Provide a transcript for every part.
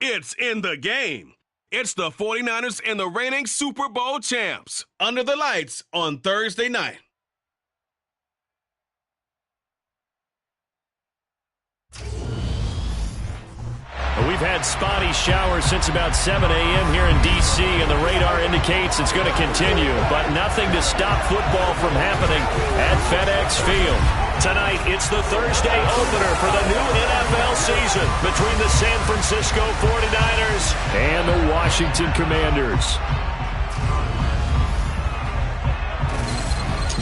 It's in the game. It's the 49ers and the reigning Super Bowl champs. Under the lights on Thursday night. We've had spotty showers since about 7 a.m. here in D.C., and the radar indicates it's going to continue, but nothing to stop football from happening at FedEx Field. Tonight, it's the Thursday opener for the new NFL season between the San Francisco 49ers and the Washington Commanders.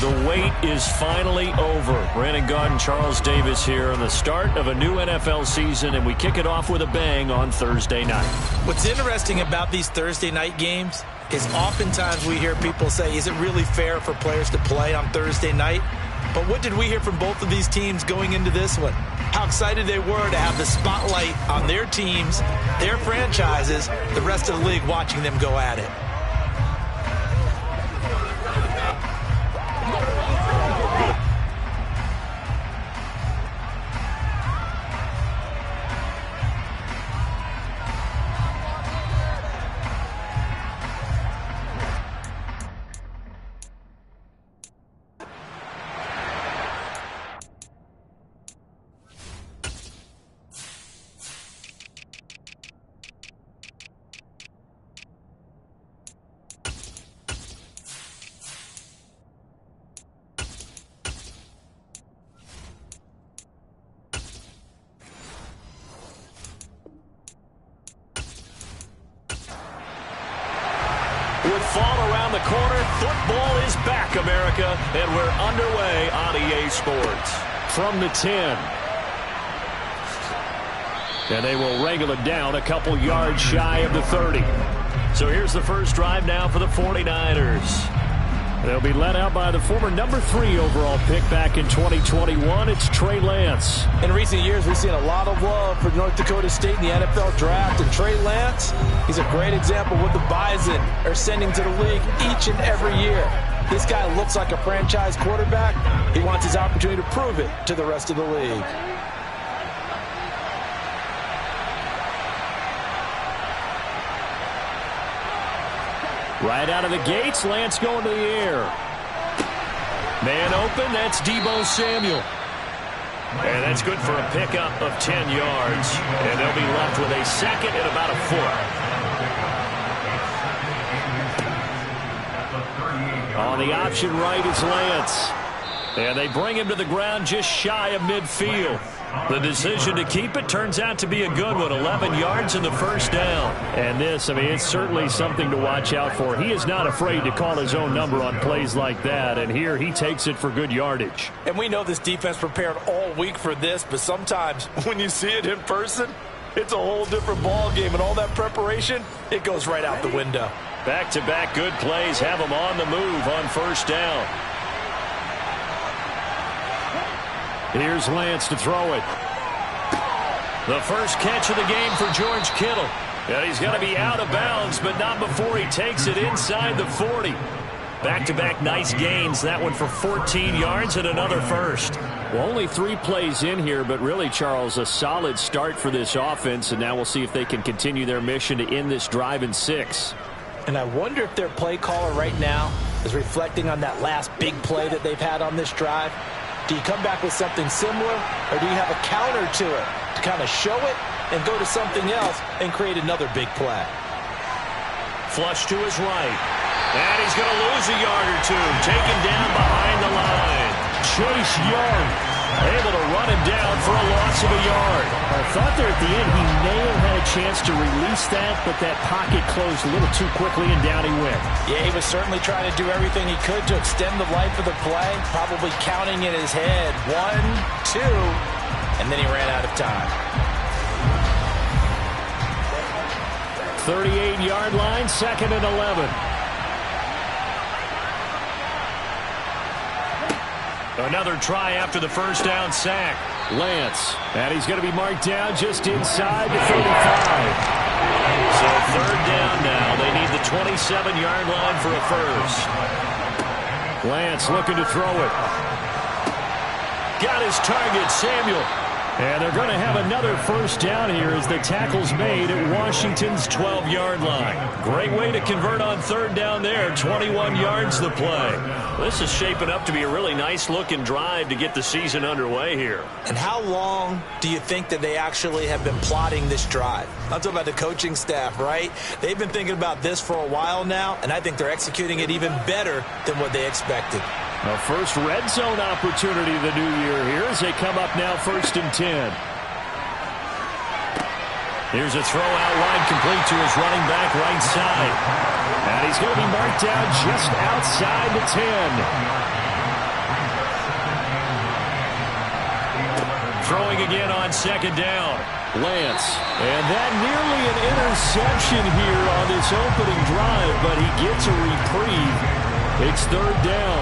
The wait is finally over. Brandon Gaudin, Charles Davis here on the start of a new NFL season, and we kick it off with a bang on Thursday night. What's interesting about these Thursday night games is oftentimes we hear people say, is it really fair for players to play on Thursday night? But what did we hear from both of these teams going into this one? How excited they were to have the spotlight on their teams, their franchises, the rest of the league watching them go at it. With fall around the corner, football is back, America, and we're underway on EA Sports. From the 10. And they will wrangle it down a couple yards shy of the 30. So here's the first drive now for the 49ers. They'll be led out by the former number 3 overall pick back in 2021. It's Trey Lance. In recent years, we've seen a lot of love for North Dakota State in the NFL draft. And Trey Lance, he's a great example of what the Bison are sending to the league each and every year. This guy looks like a franchise quarterback. He wants his opportunity to prove it to the rest of the league. Right out of the gates, Lance going to the air. Man open, that's Deebo Samuel. And that's good for a pickup of 10 yards. And they'll be left with a second and about a foot. On the option right is Lance. And they bring him to the ground just shy of midfield. The decision to keep it turns out to be a good one. 11 yards in the first down. And this, I mean, it's certainly something to watch out for. He is not afraid to call his own number on plays like that. And here he takes it for good yardage. And we know this defense prepared all week for this, but sometimes when you see it in person, it's a whole different ball game. And all that preparation, it goes right out the window. Back-to-back good plays have him on the move on first down. Here's Lance to throw it. The first catch of the game for George Kittle. And he's going to be out of bounds, but not before he takes it inside the 40. Back-to-back nice gains. That one for 14 yards and another first. Well, only 3 plays in here, but really, Charles, a solid start for this offense. And now we'll see if they can continue their mission to end this drive in 6. And I wonder if their play caller right now is reflecting on that last big play that they've had on this drive. Do you come back with something similar, or do you have a counter to it to kind of show it and go to something else and create another big play? Flush to his right. And he's going to lose a yard or two. Taken down behind the line. Chase Young able to run him down for a loss of a yard. I thought there at the end he may have had a chance to release that, but that pocket closed a little too quickly and down he went. Yeah, he was certainly trying to do everything he could to extend the life of the play, probably counting in his head 1, 2, and then he ran out of time. 38-yard line, 2nd and 11. Another try after the first down sack. Lance, and he's going to be marked down just inside the 35. So 3rd down now. They need the 27-yard line for a first. Lance looking to throw it. Got his target, Samuel. And they're going to have another first down here as the tackle's made at Washington's 12-yard line. Great way to convert on third down there. 21 yards the play. This is shaping up to be a really nice-looking drive to get the season underway here. And how long do you think that they actually have been plotting this drive? I'm talking about the coaching staff, right? They've been thinking about this for a while now, and I think they're executing it even better than what they expected. A first red zone opportunity the new year here as they come up now 1st and 10. Here's a throw out wide complete to his running back right side. And he's going to be marked down just outside the 10. Throwing again on second down. Lance. And that nearly an interception here on this opening drive, but he gets a reprieve. It's third down.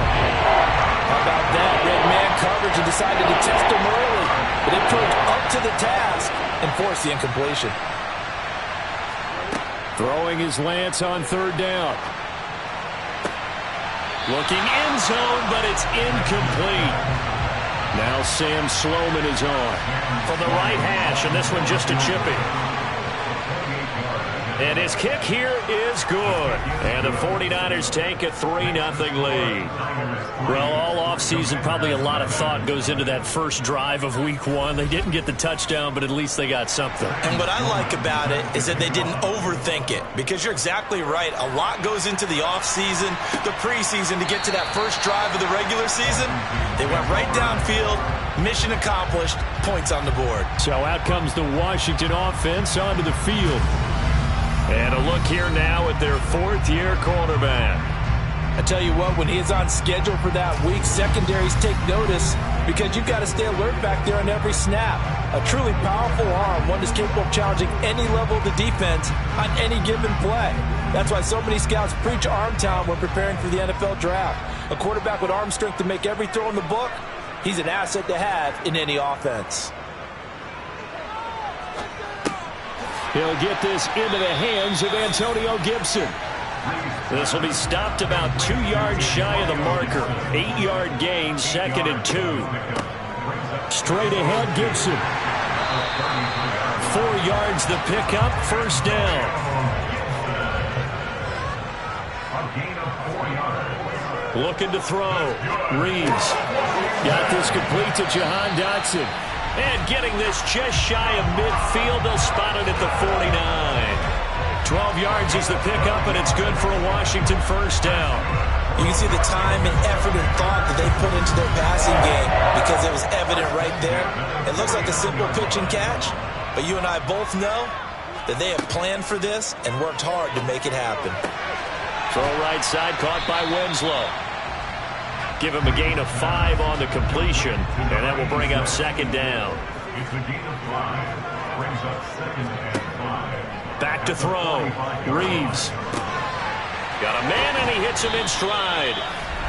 How about that? Red man coverage and decided to test him early. But it proved up to the task and forced the incompletion. Throwing is Lance on third down. Looking end zone, but it's incomplete. Now Sam Sloman is on. From the right hash, and this one just a chippy. And his kick here is good. And the 49ers take a 3-0 lead. Well, all offseason, probably a lot of thought goes into that first drive of week 1. They didn't get the touchdown, but at least they got something. And what I like about it is that they didn't overthink it. Because you're exactly right. A lot goes into the offseason, the preseason to get to that first drive of the regular season. They went right downfield. Mission accomplished. Points on the board. So out comes the Washington offense onto the field. And a look here now at their 4th-year cornerback. I tell you what, when he is on schedule for that week, secondaries take notice because you've got to stay alert back there on every snap. A truly powerful arm, one that's capable of challenging any level of the defense on any given play. That's why so many scouts preach arm talent when preparing for the NFL draft. A quarterback with arm strength to make every throw in the book, he's an asset to have in any offense. He'll get this into the hands of Antonio Gibson. This will be stopped about 2 yards shy of the marker. 8-yard gain, 2nd and 2. Straight ahead, Gibson. 4 yards the pickup, first down. Looking to throw. Reeves. Got this complete to Jahan Dotson. And getting this just shy of midfield, they'll spot it at the 49. 12 yards is the pickup, and it's good for a Washington first down. You can see the time and effort and thought that they put into their passing game because it was evident right there. It looks like a simple pitch and catch, but you and I both know that they have planned for this and worked hard to make it happen. Throw right side, caught by Winslow. Give him a gain of 5 on the completion, and that will bring up second down. Back to throw. Reeves. Got a man, and he hits him in stride.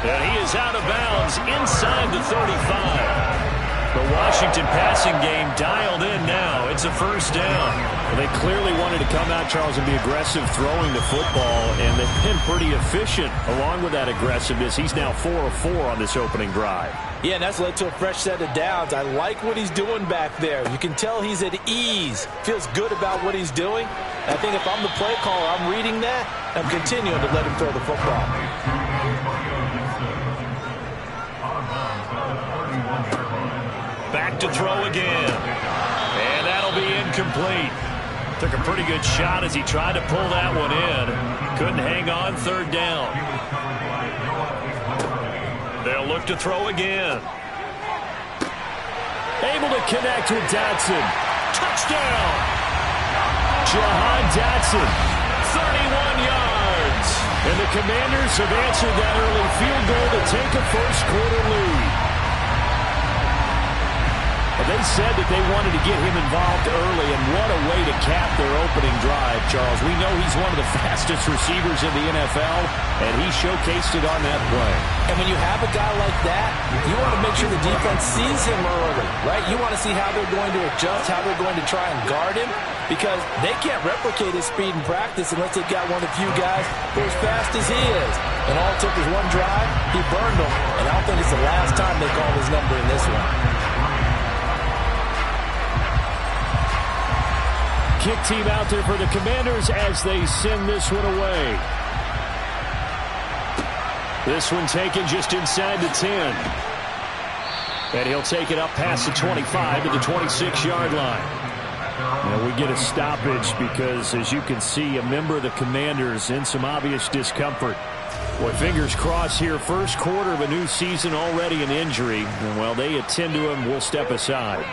And he is out of bounds inside the 35. The Washington passing game dialed in now. It's a first down. Well, they clearly wanted to come out, Charles, and be aggressive throwing the football, and they've been pretty efficient along with that aggressiveness. He's now 4 of 4 on this opening drive. Yeah, and that's led to a fresh set of downs. I like what he's doing back there. You can tell he's at ease. Feels good about what he's doing. And I think if I'm the play caller, I'm reading that. I'm continuing to let him throw the football. Back to throw again. And that'll be incomplete. Took a pretty good shot as he tried to pull that one in. Couldn't hang on, third down. They'll look to throw again. Able to connect with Dotson. Touchdown! Jahan Dotson. 31 yards. And the Commanders have answered that early field goal to take a first-quarter lead. They said that they wanted to get him involved early, and what a way to cap their opening drive, Charles. We know he's one of the fastest receivers in the NFL, and he showcased it on that play. And when you have a guy like that, you want to make sure the defense sees him early, right? You want to see how they're going to adjust, how they're going to try and guard him, because they can't replicate his speed in practice unless they've got one of the few guys who are as fast as he is. And all it took was one drive, he burned them, and I don't think it's the last time they call his number in this one. kick team out there for the Commanders as they send this one away. This one taken just inside the 10. And he'll take it up past the 25 to the 26-yard line. Now we get a stoppage because, as you can see, a member of the Commanders in some obvious discomfort. Boy, fingers crossed here. First quarter of a new season, already an injury. And while they attend to him, we'll step aside.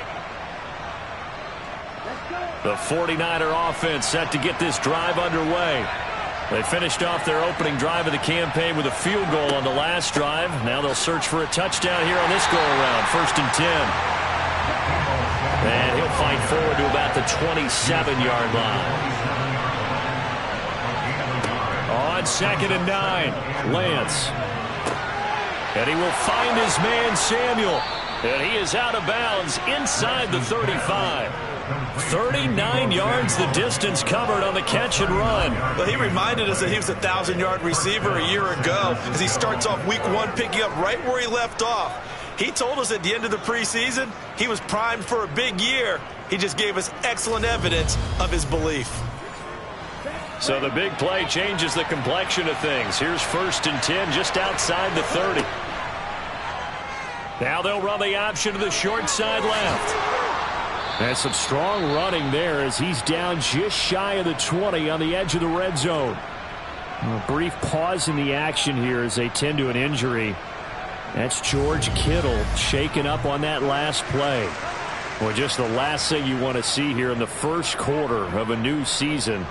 The 49er offense set to get this drive underway. They finished off their opening drive of the campaign with a field goal on the last drive. Now they'll search for a touchdown here on this go-around. 1st and 10. And he'll fight forward to about the 27-yard line. On 2nd and 9, Lance. And he will find his man, Samuel. And he is out of bounds inside the 35. 39 yards the distance covered on the catch and run. Well, he reminded us that he was a 1,000-yard receiver a year ago as he starts off week 1 picking up right where he left off. He told us at the end of the preseason he was primed for a big year. He just gave us excellent evidence of his belief. So the big play changes the complexion of things. Here's 1st and 10 just outside the 30. Now they'll run the option to the short side left. And some strong running there as he's down just shy of the 20 on the edge of the red zone. A brief pause in the action here as they tend to an injury. That's George Kittle shaken up on that last play. Well, just the last thing you want to see here in the first quarter of a new season.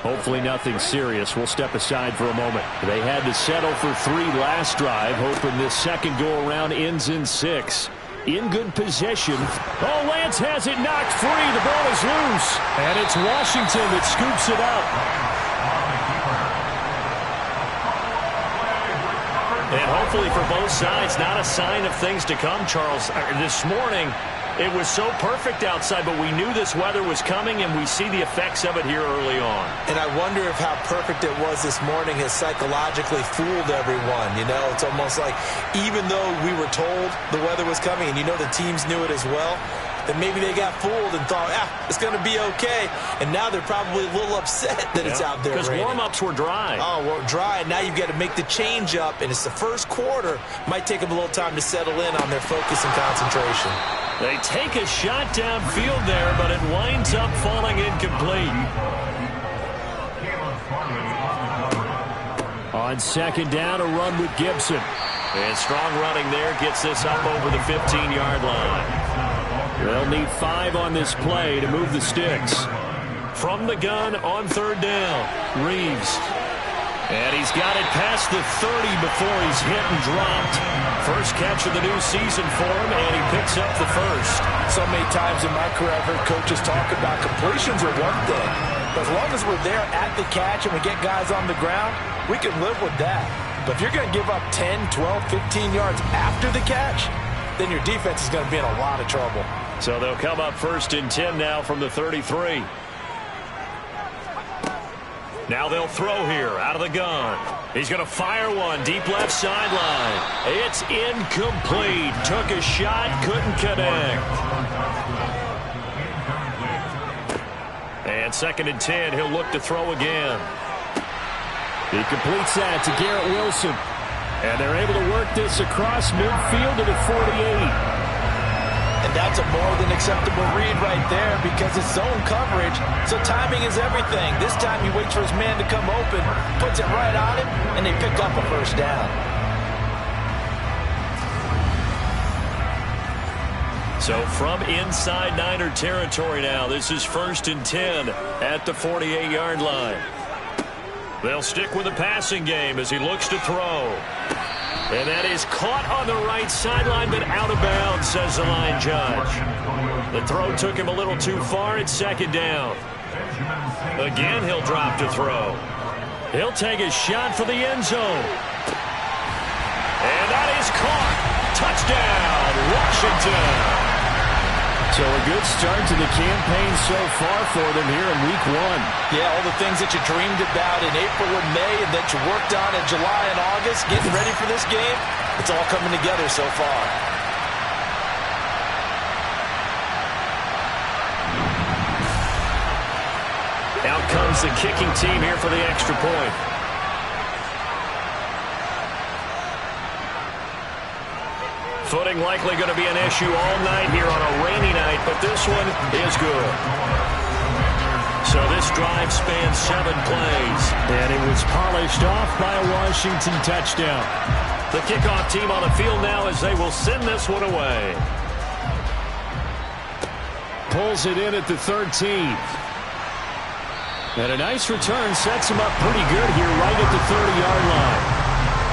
Hopefully nothing serious. We'll step aside for a moment. They had to settle for 3 last drive, hoping this second go-around ends in 6. In good position. Oh, Lance has it knocked free. The ball is loose. And it's Washington that scoops it up. And hopefully for both sides, not a sign of things to come, Charles. This morning, it was so perfect outside, but we knew this weather was coming, and we see the effects of it here early on. And I wonder if how perfect it was this morning has psychologically fooled everyone. You know, it's almost like even though we were told the weather was coming, and you know the teams knew it as well, that maybe they got fooled and thought, it's going to be okay. And now they're probably a little upset that it's out there because warm-ups were dry. Oh, well, dry. Now you've got to make the change up, and it's the first quarter. Might take them a little time to settle in on their focus and concentration. They take a shot downfield there, but it winds up falling incomplete. On 2nd down, a run with Gibson. And strong running there gets this up over the 15-yard line. They'll need 5 on this play to move the sticks. From the gun on 3rd down, Reeves. And he's got it past the 30 before he's hit and dropped. First catch of the new season for him, and he picks up the first. So many times in my career I've heard coaches talk about completions are one thing. But as long as we're there at the catch and we get guys on the ground, we can live with that. But if you're going to give up 10, 12, 15 yards after the catch, then your defense is going to be in a lot of trouble. So they'll come up 1st and 10 now from the 33. Now they'll throw here out of the gun. He's going to fire one deep left sideline. It's incomplete. Took a shot, couldn't connect. And 2nd and 10, he'll look to throw again. He completes that to Garrett Wilson. And they're able to work this across midfield to the 48. And that's a more than acceptable read right there because it's zone coverage, so timing is everything. This time he waits for his man to come open, puts it right on him, and they pick up a first down. So from inside Niner territory now, this is 1st and 10 at the 48-yard line. They'll stick with the passing game as he looks to throw. And that is caught on the right sideline, but out of bounds, says the line judge. The throw took him a little too far. It's 2nd down. Again, he'll drop to throw. He'll take a shot for the end zone. And that is caught. Touchdown, Washington. So a good start to the campaign so far for them here in week 1. Yeah, all the things that you dreamed about in April and May and that you worked on in July and August, getting ready for this game, it's all coming together so far. comes the kicking team here for the extra point. Footing likely going to be an issue all night here on a rainy night, but this one is good. So this drive spans 7 plays. And it was polished off by a Washington touchdown. The kickoff team on the field now as they will send this one away. Pulls it in at the 13. And a nice return sets him up pretty good here right at the 30-yard line.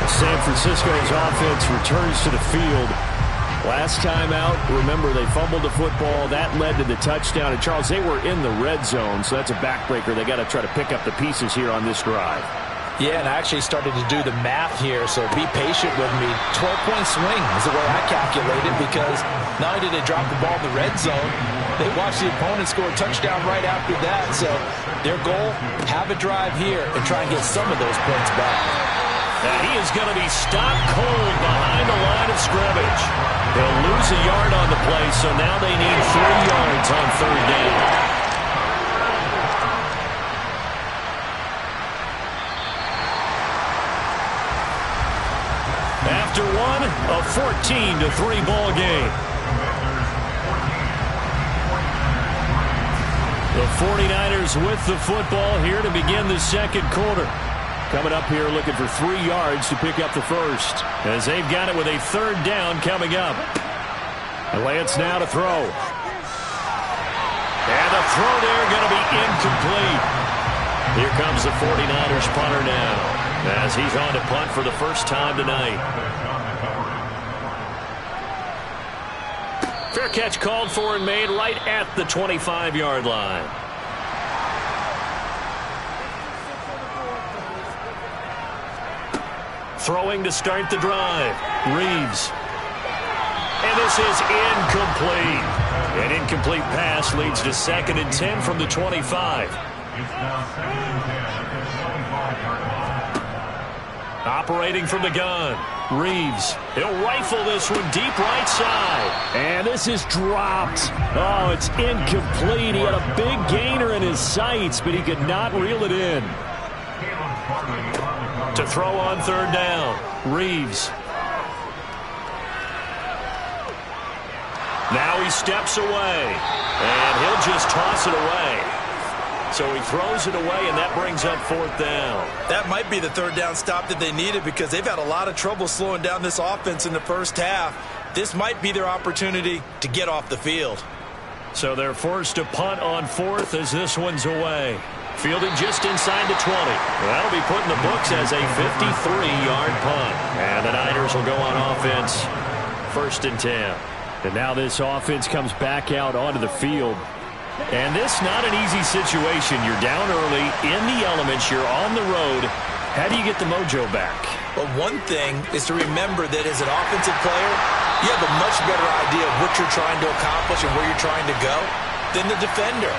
San Francisco's offense returns to the field. Last time out, remember, they fumbled the football. That led to the touchdown. And, Charles, they were in the red zone, so that's a backbreaker. They got to try to pick up the pieces here on this drive. Yeah, and I actually started to do the math here, so be patient with me. 12-point swing is the way I calculate it, because not only did they drop the ball in the red zone, they watched the opponent score a touchdown right after that. So their goal, have a drive here and try and get some of those points back. And he is going to be stopped cold behind the line of scrimmage. They'll lose a yard on the play, so now they need 3 yards on 3rd down. After one, a 14-3 ball game. The 49ers with the football here to begin the second quarter. Coming up here looking for 3 yards to pick up the first, as they've got it with a 3rd down coming up. And Lance now to throw. And the throw there going to be incomplete. Here comes the 49ers punter now, as he's on to punt for the first time tonight. Fair catch called for and made right at the 25-yard line. Throwing to start the drive. Reeves. And this is incomplete. An incomplete pass leads to 2nd and 10 from the 25. Operating from the gun. Reeves. He'll rifle this one deep right side. And this is dropped. Oh, it's incomplete. He had a big gainer in his sights, but he could not reel it in. To throw on 3rd down. Reeves. Now he steps away. And he'll just toss it away. So he throws it away, and that brings up 4th down. That might be the 3rd down stop that they needed, because they've had a lot of trouble slowing down this offense in the first half. This might be their opportunity to get off the field. So they're forced to punt on 4th as this one's away. Fielding just inside the 20. That'll be put in the books as a 53-yard punt. And the Niners will go on offense. 1st and 10. And now this offense comes back out onto the field. And this not an easy situation. You're down early, in the elements, you're on the road. How do you get the mojo back? Well, one thing is to remember that as an offensive player, you have a much better idea of what you're trying to accomplish and where you're trying to go than the defender.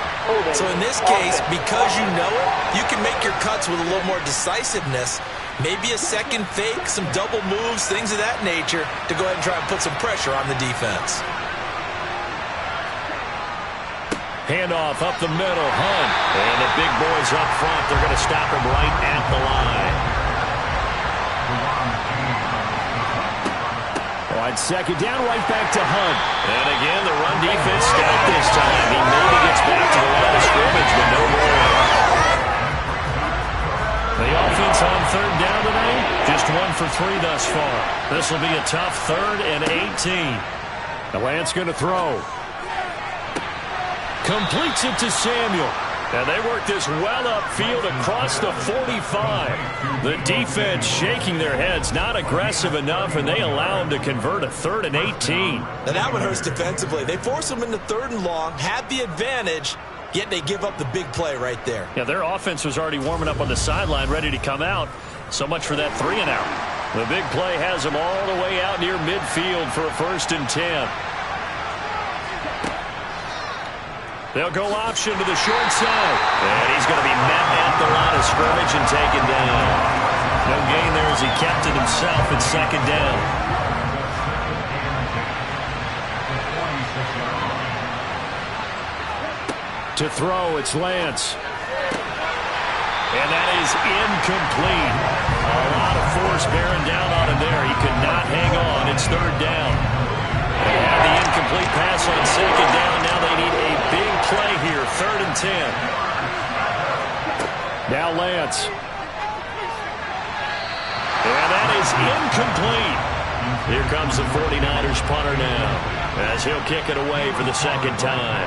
So in this case, because you know it, you can make your cuts with a little more decisiveness. Maybe a second fake, some double moves, things of that nature, to go ahead and try and put some pressure on the defense. Handoff up the middle, Hunt. And the big boys up front, they're going to stop him right at the line. On 2nd down, right back to Hunt. And again, the run defense stout this time. He maybe gets back to the line of scrimmage, but no more. The offense on 3rd down tonight, just 1 for 3 thus far. This will be a tough 3rd and 18. The Lance going to throw. Completes it to Samuel. And they work this well upfield across the 45. The defense shaking their heads, not aggressive enough, and they allow them to convert a 3rd and 18. Now that one hurts defensively. They force them into 3rd and long, had the advantage, yet they give up the big play right there. Yeah, their offense was already warming up on the sideline, ready to come out. So much for that 3 and out. The big play has them all the way out near midfield for a 1st and 10. They'll go option to the short side. And he's going to be met at the line of scrimmage and taken down. No gain there as he kept it himself at 2nd down. To throw, it's Lance. is incomplete. A lot of force bearing down on him there. He could not hang on. It's third down. They have the incomplete pass on second down. Now they need a big play here. 3rd and 10. Now Lance. And that is incomplete. Here comes the 49ers punter now, as he'll kick it away for the second time.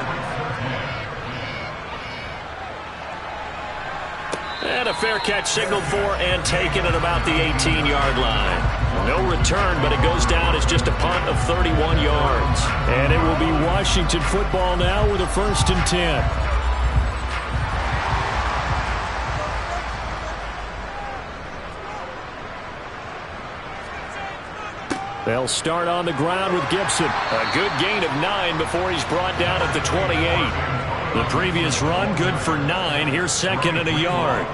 And a fair catch signaled for and taken at about the 18-yard line. No return, but it goes down as just a punt of 31 yards. And it will be Washington football now with a 1st and 10. They'll start on the ground with Gibson. A good gain of 9 before he's brought down at the 28. The previous run, good for 9. Here's 2nd and a yard.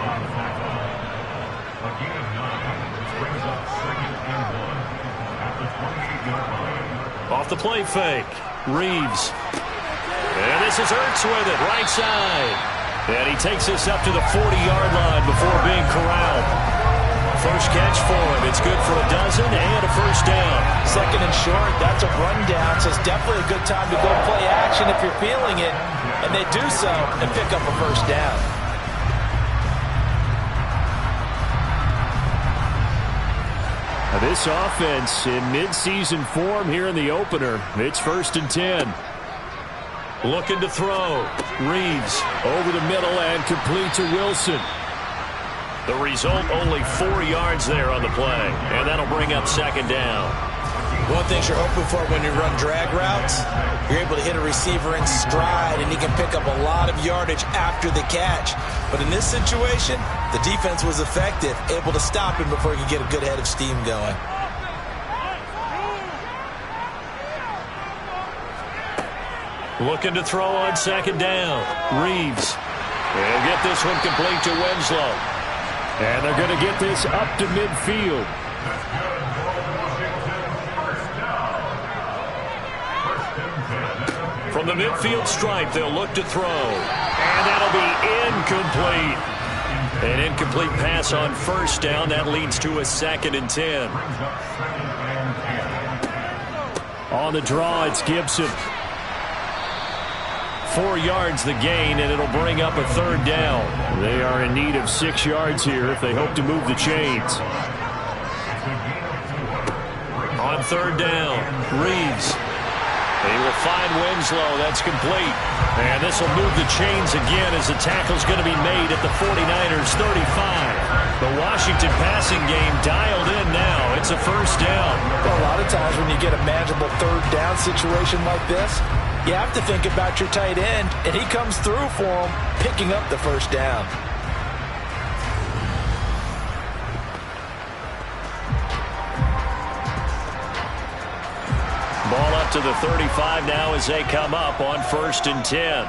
Off the play fake. Reeves. And this is Ertz with it, right side. And he takes this up to the 40-yard line before being corralled. First catch for him. It's good for a dozen and a first down. 2nd and short. That's a rundown, so it's definitely a good time to go play action if you're feeling it. And they do so and pick up a first down. Now this offense in midseason form here in the opener. It's 1st and 10. Looking to throw. Reeves over the middle and complete to Wilson. The result, only 4 yards there on the play. And that'll bring up 2nd down. One thing you're hoping for when you run drag routes, you're able to hit a receiver in stride, and he can pick up a lot of yardage after the catch. But in this situation, the defense was effective, able to stop him before he could get a good head of steam going. Looking to throw on 2nd down. Reeves. He'll get this one complete to Winslow. And they're going to get this up to midfield. From the midfield stripe, they'll look to throw. And that'll be incomplete. An incomplete pass on 1st down. That leads to a 2nd and 10. On the draw, it's Gibson. 4 yards the gain, and it'll bring up a 3rd down. They are in need of 6 yards here if they hope to move the chains. On 3rd down, Reeves. He will find Winslow. That's complete. And this will move the chains again as the tackle's going to be made at the 49ers 35. The Washington passing game dialed in now. It's a first down. Well, a lot of times when you get a manageable 3rd down situation like this, you have to think about your tight end, and he comes through for him, picking up the first down. Ball up to the 35 now as they come up on 1st and 10.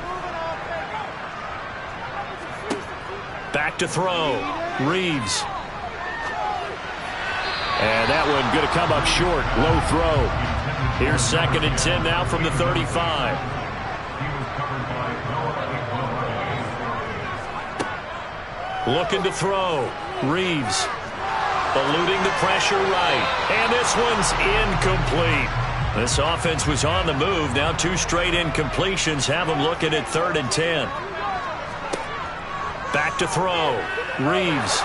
Back to throw. Reeves. And that one going to come up short. Low throw. Here's 2nd and 10 now from the 35. Looking to throw. Reeves. Eluding the pressure right. And this one's incomplete. This offense was on the move. Now 2 straight incompletions have them looking at 3rd and 10. Back to throw. Reeves.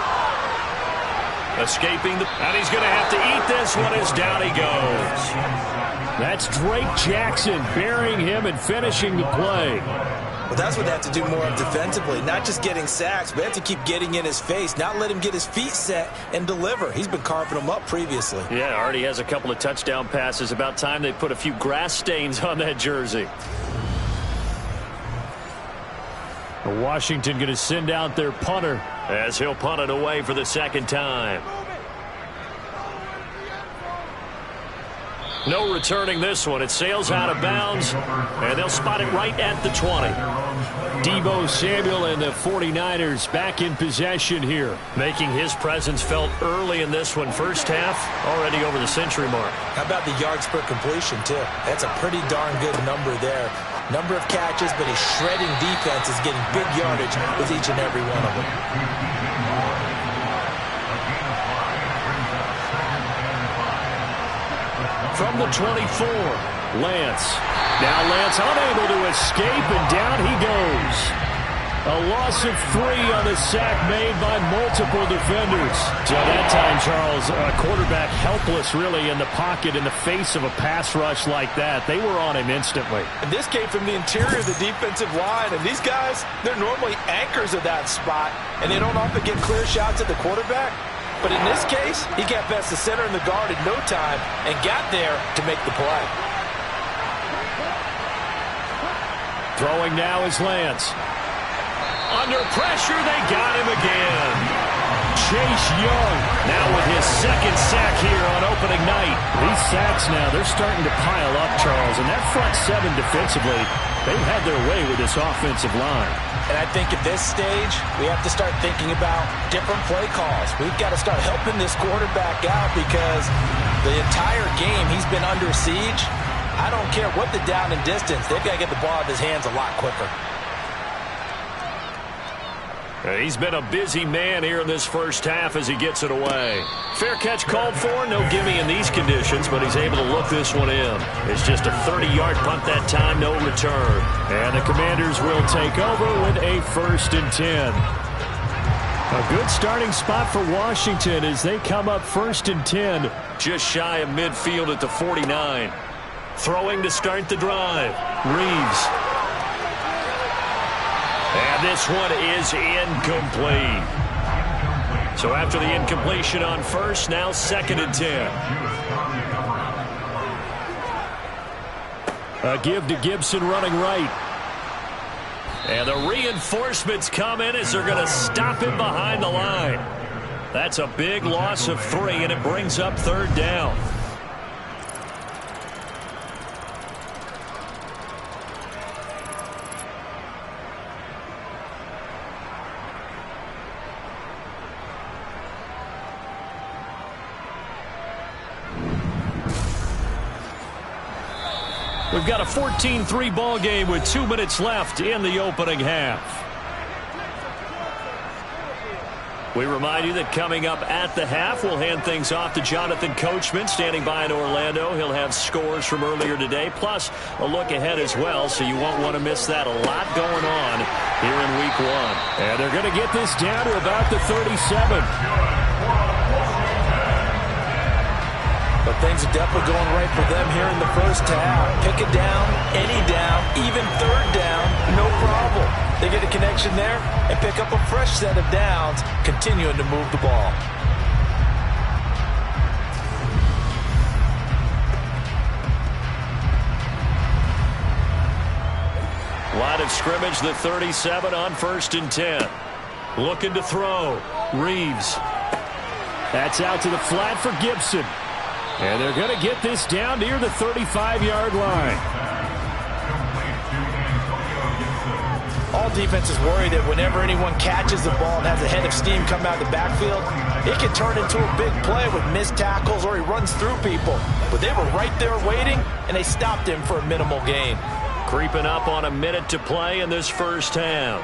Escaping the... And he's going to have to eat this one as down he goes. That's Drake Jackson burying him and finishing the play. Well, that's what they have to do more of defensively. Not just getting sacks, but they have to keep getting in his face. Not let him get his feet set and deliver. He's been carving them up previously. Yeah, already has a couple of touchdown passes. About time they put a few grass stains on that jersey. Washington going to send out their punter as he'll punt it away for the 2nd time. No returning this one. It sails out of bounds, and they'll spot it right at the 20. Deebo Samuel and the 49ers back in possession here. Making his presence felt early in this one. First half, already over the century mark. How about the yards per completion, too? That's a pretty darn good number there. Number of catches, but his shredding defense is getting big yardage with each and every one of them. from the 24. Lance. Now Lance unable to escape, and down he goes. A loss of 3 on the sack made by multiple defenders. So that time, Charles, a quarterback helpless really in the pocket in the face of a pass rush like that. They were on him instantly. And this came from the interior of the defensive line. And these guys, they're normally anchors of that spot, and they don't often get clear shots at the quarterback. But in this case, he got past the center and the guard in no time and got there to make the play. Throwing now is Lance. Under pressure, they got him again. Chase Young now with his second sack here on opening night. These sacks now, they're starting to pile up, Charles. And that front 7 defensively, they've had their way with this offensive line. And I think at this stage, we have to start thinking about different play calls. We've got to start helping this quarterback out because the entire game he's been under siege. I don't care what the down and distance. They've got to get the ball out of his hands a lot quicker. He's been a busy man here in this first half as he gets it away. Fair catch called for. No gimme in these conditions, but he's able to look this one in. It's just a 30-yard punt that time, no return. And the Commanders will take over with a 1st and 10. A good starting spot for Washington as they come up 1st and 10. Just shy of midfield at the 49. Throwing to start the drive. Reeves. And this one is incomplete. So after the incompletion on first, now 2nd and 10. A give to Gibson running right. And the reinforcements come in as they're going to stop him behind the line. That's a big loss of 3, and it brings up 3rd down. We've got a 14-3 ball game with 2 minutes left in the opening half. We remind you that coming up at the half, we'll hand things off to Jonathan Coachman, standing by in Orlando. He'll have scores from earlier today, plus a look ahead as well, so you won't want to miss that. A lot going on here in Week 1. And they're going to get this down to about the 37. But things are definitely going right for them here in the first half. Pick it down, any down, even 3rd down, no problem. They get a connection there and pick up a fresh set of downs, continuing to move the ball. Line of scrimmage, the 37 on 1st and 10. Looking to throw. Reeves. That's out to the flat for Gibson. And they're going to get this down near the 35-yard line. All defenses worry that whenever anyone catches the ball and has a head of steam come out of the backfield, it can turn into a big play with missed tackles or he runs through people. But they were right there waiting, and they stopped him for a minimal gain. Creeping up on a minute to play in this first half.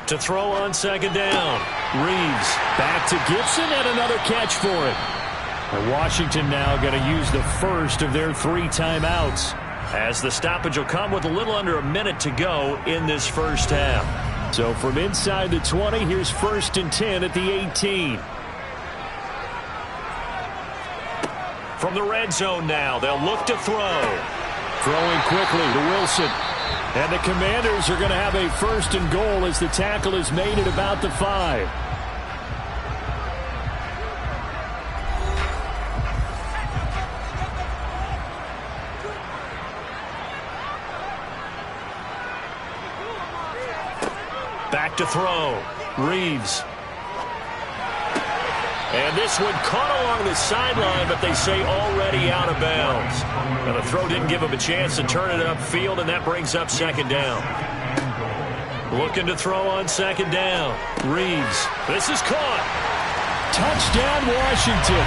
To throw on 2nd down. Reeves back to Gibson and another catch for it. And Washington now going to use the first of their 3 timeouts, as the stoppage will come with a little under a minute to go in this first half. So from inside the 20, here's 1st and 10 at the 18. From the red zone now, they'll look to throw. Throwing quickly to Wilson. And the Commanders are going to have a 1st and goal as the tackle is made at about the 5. Back to throw. Reeves. And this one caught along the sideline, but they say already out of bounds. And the throw didn't give him a chance to turn it upfield, and that brings up 2nd down. Looking to throw on 2nd down. Reeves. This is caught. Touchdown, Washington.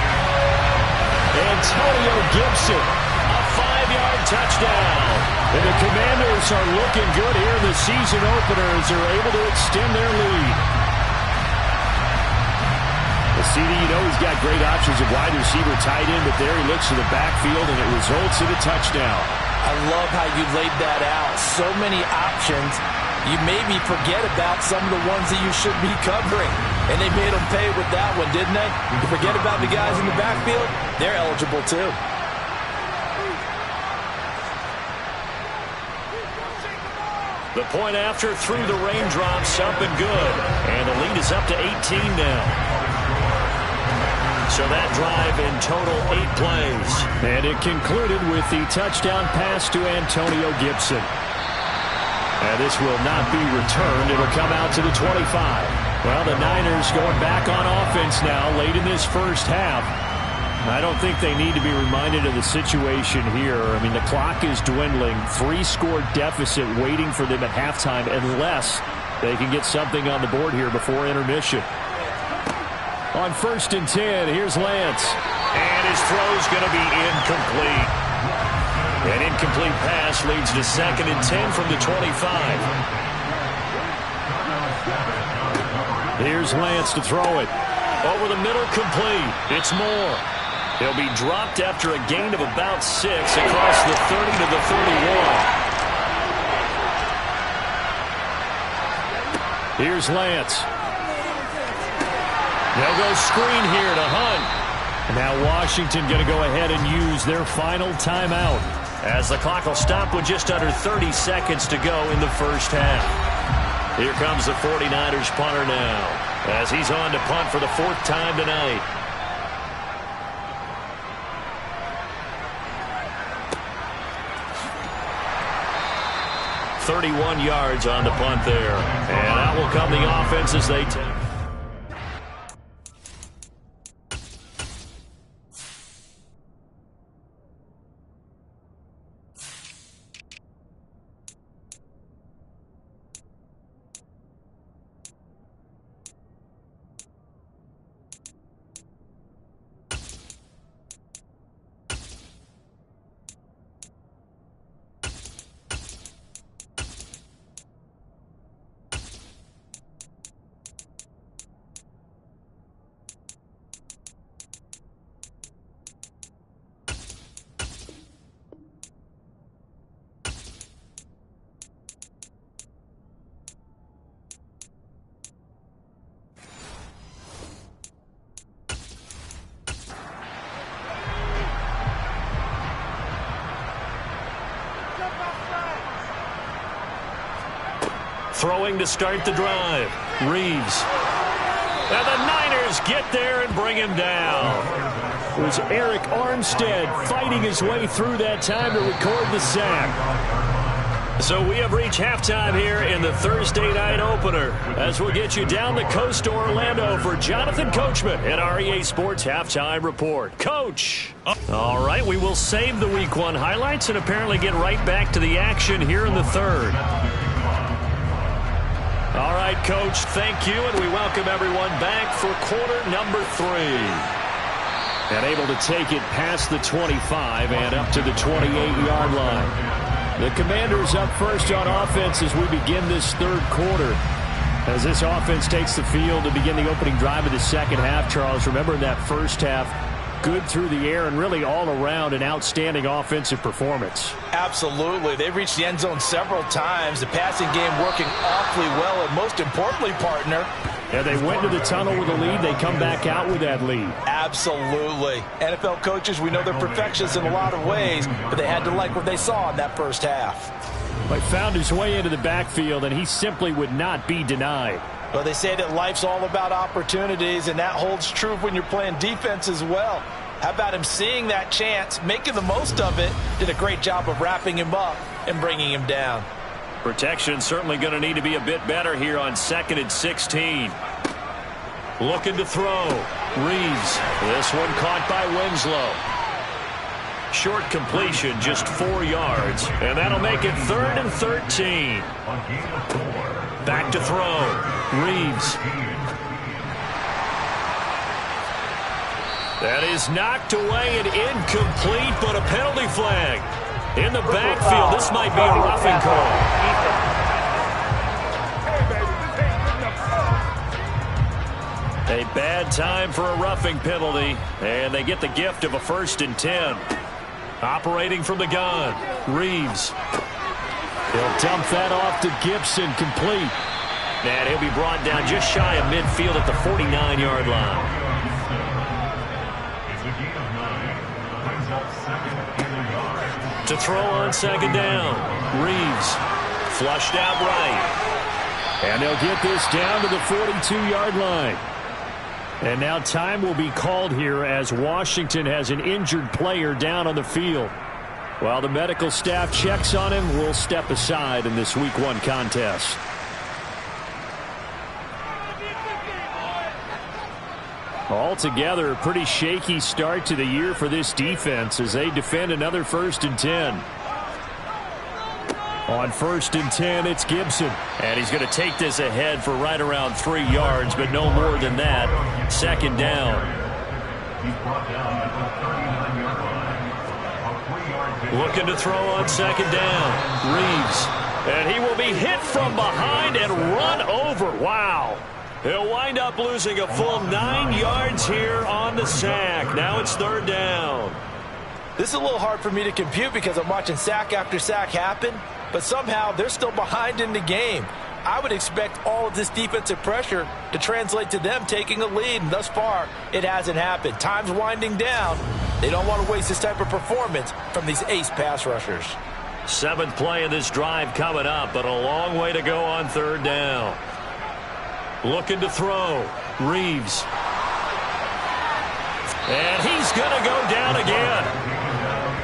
Antonio Gibson. A 5-yard touchdown. And the Commanders are looking good here in the season opener as they're able to extend their lead. The CD, you know he's got great options of wide receiver, tight end, but there he looks to the backfield, and it results in a touchdown. I love how you laid that out. So many options. You maybe forget about some of the ones that you should be covering. And they made them pay with that one, didn't they? You forget about the guys in the backfield. They're eligible too. The point after through the raindrops, up and good. And the lead is up to 18 now. So that drive in total 8 plays. And it concluded with the touchdown pass to Antonio Gibson. And this will not be returned. It'll come out to the 25. Well, the Niners going back on offense now late in this first half. I don't think they need to be reminded of the situation here. I mean, the clock is dwindling. 3-score deficit waiting for them at halftime unless they can get something on the board here before intermission. On 1st and 10, here's Lance. And his throw's going to be incomplete. An incomplete pass leads to 2nd and 10 from the 25. Here's Lance to throw it. Over the middle, complete. It's Moore. He'll be dropped after a gain of about 6 across the 30 to the 31. Here's Lance. They'll go screen here to Hunt. And now Washington going to go ahead and use their final timeout, as the clock will stop with just under 30 seconds to go in the first half. Here comes the 49ers punter now, as he's on to punt for the 4th time tonight. .31 yards on the punt there. And out will come the offense as they take. Throwing to start the drive. Reeves. And the Niners get there and bring him down. It was Eric Armstead fighting his way through that time to record the sack. So we have reached halftime here in the Thursday night opener, as we'll get you down the coast to Orlando for Jonathan Coachman at our EA Sports Halftime Report. Coach! All right, we will save the Week 1 highlights and apparently get right back to the action here in the third. All right, Coach, thank you, and we welcome everyone back for quarter number 3. And able to take it past the 25 and up to the 28-yard line. The Commanders up first on offense as we begin this third quarter. As this offense takes the field to begin the opening drive of the second half, Charles, remember in that first half, good through the air and really all around an outstanding offensive performance. Absolutely. They've reached the end zone several times. The passing game working awfully well, and most importantly, partner. Yeah, they went to the tunnel with a lead. They come back out with that lead. Absolutely. NFL coaches, we know they're perfectionists in a lot of ways, but they had to like what they saw in that first half. But found his way into the backfield, and he simply would not be denied. Well, they say that life's all about opportunities, and that holds true when you're playing defense as well. How about him seeing that chance, making the most of it, did a great job of wrapping him up and bringing him down. Protection certainly going to need to be a bit better here on 2nd and 16. Looking to throw. Reeves. This one caught by Winslow. Short completion, just 4 yards. And that'll make it 3rd and 13. Back to throw. Reeves. That is knocked away and incomplete, but a penalty flag. In the backfield, this might be a roughing call. A bad time for a roughing penalty, and they get the gift of a 1st and 10. Operating from the gun, Reeves. He'll dump that off to Gibson, complete. And he'll be brought down just shy of midfield at the 49-yard line. To throw on 2nd down, Reeves. Flushed out right. And they'll get this down to the 42-yard line. And now time will be called here as Washington has an injured player down on the field. While the medical staff checks on him, we'll step aside in this Week 1 contest. Altogether, a pretty shaky start to the year for this defense as they defend another 1st and 10. On 1st and 10, it's Gibson. And he's going to take this ahead for right around 3 yards, but no more than that. 2nd down. Looking to throw on 2nd down. Reeves. And he will be hit from behind and run over. Wow. He'll wind up losing a full 9 yards here on the sack. Now it's 3rd down. This is a little hard for me to compute because I'm watching sack after sack happen, but somehow they're still behind in the game. I would expect all of this defensive pressure to translate to them taking a lead, and thus far, it hasn't happened. Time's winding down. They don't want to waste this type of performance from these ace pass rushers. 7th play of this drive coming up, but a long way to go on 3rd down. Looking to throw. Reeves. And he's going to go down again.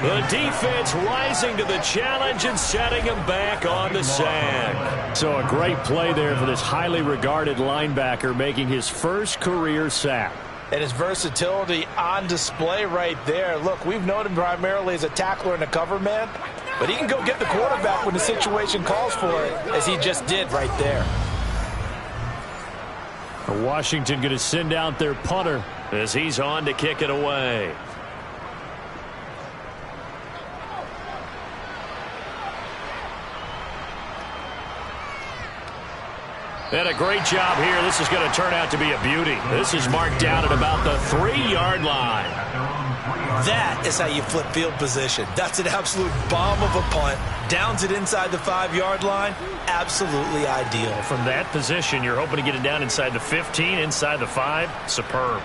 The defense rising to the challenge and setting him back on the sack. So a great play there for this highly regarded linebacker making his first career sack. And his versatility on display right there. Look, we've known him primarily as a tackler and a cover man, but he can go get the quarterback when the situation calls for it, as he just did right there. Washington going to send out their punter as he's on to kick it away. And a great job here. This is going to turn out to be a beauty. This is marked down at about the 3-yard line. That is how you flip field position. That's an absolute bomb of a punt. Downs it inside the 5-yard line. Absolutely ideal. From that position, you're hoping to get it down inside the 15, inside the 5. Superb.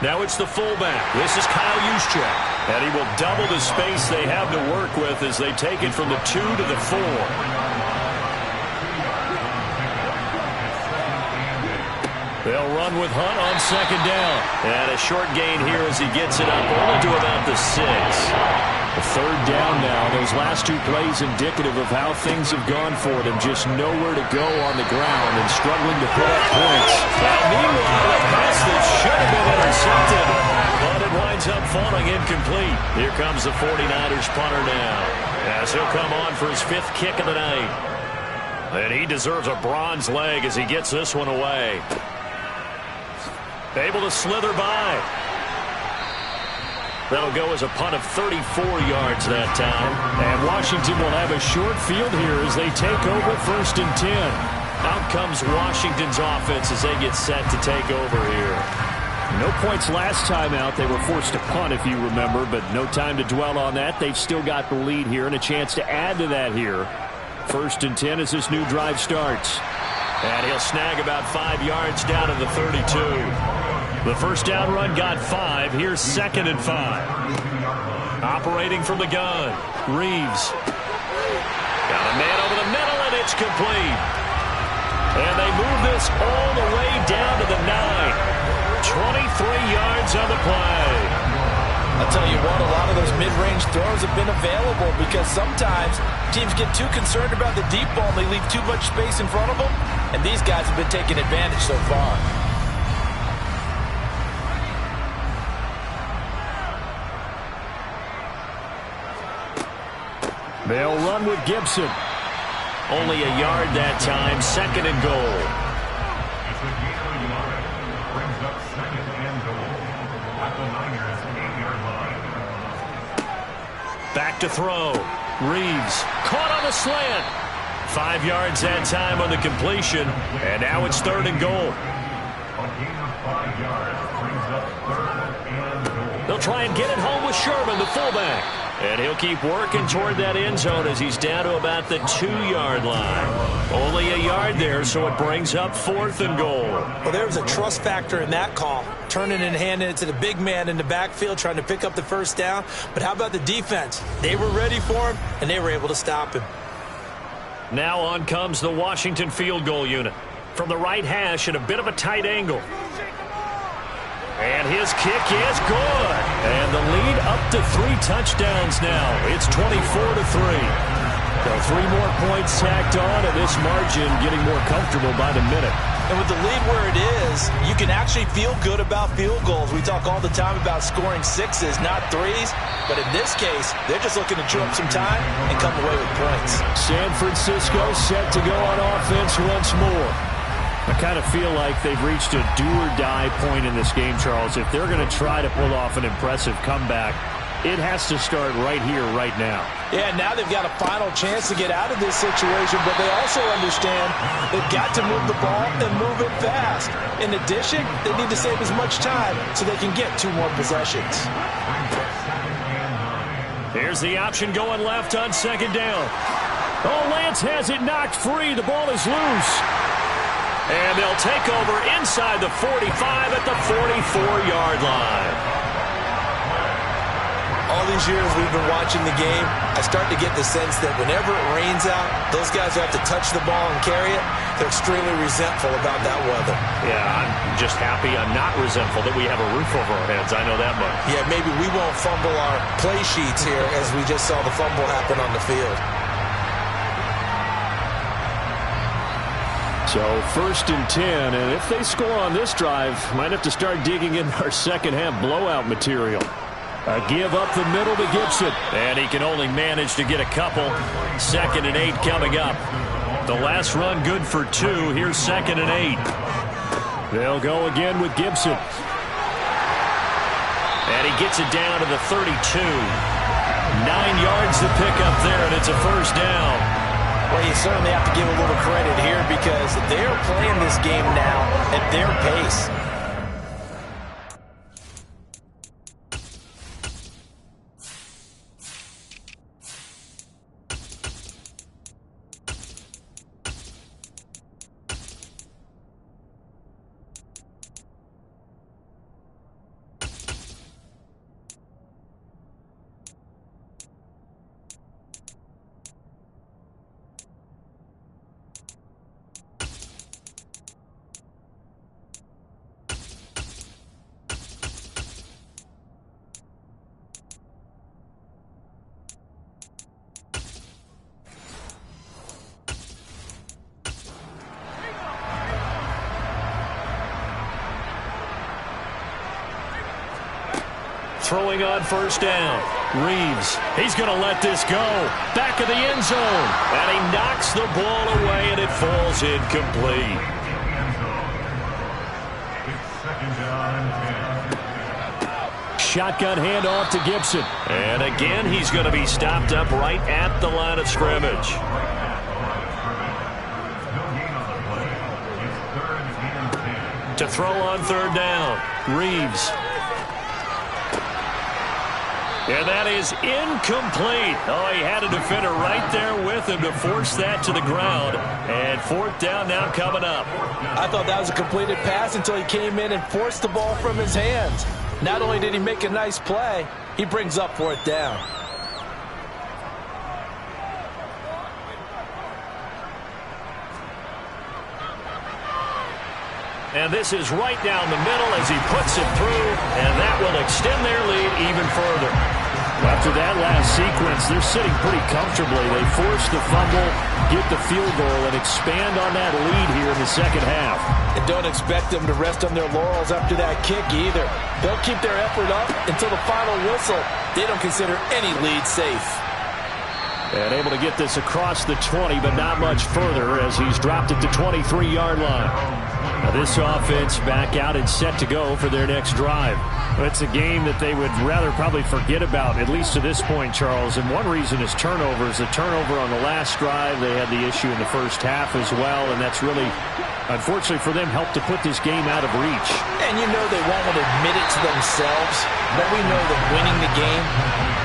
Now it's the fullback. This is Kyle Juszczyk. And he will double the space they have to work with as they take it from the 2 to the 4. They'll run with Hunt on 2nd down. And a short gain here as he gets it up only to about the 6. The 3rd down now. Those last 2 plays indicative of how things have gone for them. Just nowhere to go on the ground and struggling to put up points. Now, meanwhile, a pass that should have been intercepted, but it winds up falling incomplete. Here comes the 49ers punter now, as he'll come on for his 5th kick of the night. And he deserves a bronze leg as he gets this one away. Able to slither by. That'll go as a punt of 34 yards that time. And Washington will have a short field here as they take over 1st and 10. Out comes Washington's offense as they get set to take over here. No points last time out. They were forced to punt, if you remember, but no time to dwell on that. They've still got the lead here and a chance to add to that here. 1st and 10 as this new drive starts. And he'll snag about 5 yards down to the 32. The first down run got 5. Here's 2nd and 5. Operating from the gun. Reeves. Got a man over the middle, and it's complete. And they move this all the way down to the 9. 23 yards on the play. I'll tell you what, a lot of those mid-range throws have been available because sometimes teams get too concerned about the deep ball and they leave too much space in front of them, and these guys have been taking advantage so far. They'll run with Gibson. Only a yard that time, 2nd and goal. Brings up 2nd and goal at the Niners' 8-yard line. Back to throw. Reeves caught on the slant. 5 yards that time on the completion. And now it's 3rd and goal. They'll try and get it home with Sherman, the fullback. And he'll keep working toward that end zone as he's down to about the 2-yard line. Only a yard there, so it brings up 4th and goal. Well, there was a trust factor in that call. Turning and handing it to the big man in the backfield, trying to pick up the first down. But how about the defense? They were ready for him, and they were able to stop him. Now on comes the Washington field goal unit. From the right hash at a bit of a tight angle. And his kick is good. And the lead up to 3 touchdowns now. It's 24-3. So 3 more points tacked on, and this margin getting more comfortable by the minute. And with the lead where it is, you can actually feel good about field goals. We talk all the time about scoring 6s, not 3s. But in this case, they're just looking to chew up some time and come away with points. San Francisco set to go on offense once more. I kind of feel like they've reached a do-or-die point in this game, Charles. If they're going to try to pull off an impressive comeback, it has to start right here, right now. Yeah, now they've got a final chance to get out of this situation, but they also understand they've got to move the ball and move it fast. In addition, they need to save as much time so they can get 2 more possessions. Here's the option going left on 2nd down. Oh, Lance has it knocked free. The ball is loose. And they'll take over inside the 45 at the 44-yard line. All these years we've been watching the game, I start to get the sense that whenever it rains out, those guys who have to touch the ball and carry it, they're extremely resentful about that weather. Yeah, I'm just happy I'm not resentful that we have a roof over our heads. I know that much. Yeah, maybe we won't fumble our play sheets here as we just saw the fumble happen on the field. So 1st and 10, and if they score on this drive, might have to start digging in our second-half blowout material. A give up the middle to Gibson. And he can only manage to get a couple. 2nd and 8 coming up. The last run good for 2. Here's 2nd and 8. They'll go again with Gibson. And he gets it down to the 32. 9 yards to pick up there, and it's a 1st down. Well, you certainly have to give a little credit here because they're playing this game now at their pace. Throwing on 1st down. Reeves, he's going to let this go. Back of the end zone. And he knocks the ball away, and it falls incomplete. Shotgun handoff to Gibson. And again, he's going to be stopped up right at the line of scrimmage. To throw on 3rd down. Reeves. And that is incomplete. Oh, he had a defender right there with him to force that to the ground. And 4th down now coming up. I thought that was a completed pass until he came in and forced the ball from his hands. Not only did he make a nice play, he brings up 4th down. And this is right down the middle as he puts it through, and that will extend their lead even further. After that last sequence, they're sitting pretty comfortably. They force the fumble, get the field goal, and expand on that lead here in the 2nd half. And don't expect them to rest on their laurels after that kick either. They'll keep their effort up until the final whistle. They don't consider any lead safe. And able to get this across the 20, but not much further as he's dropped it to 23-yard line. Now this offense back out and set to go for their next drive. It's a game that they would rather probably forget about, at least to this point, Charles. And one reason is turnovers. The turnover on the last drive, they had the issue in the first half as well, and that's really, unfortunately for them, helped to put this game out of reach. And you know they won't want to admit it to themselves, but we know that winning the game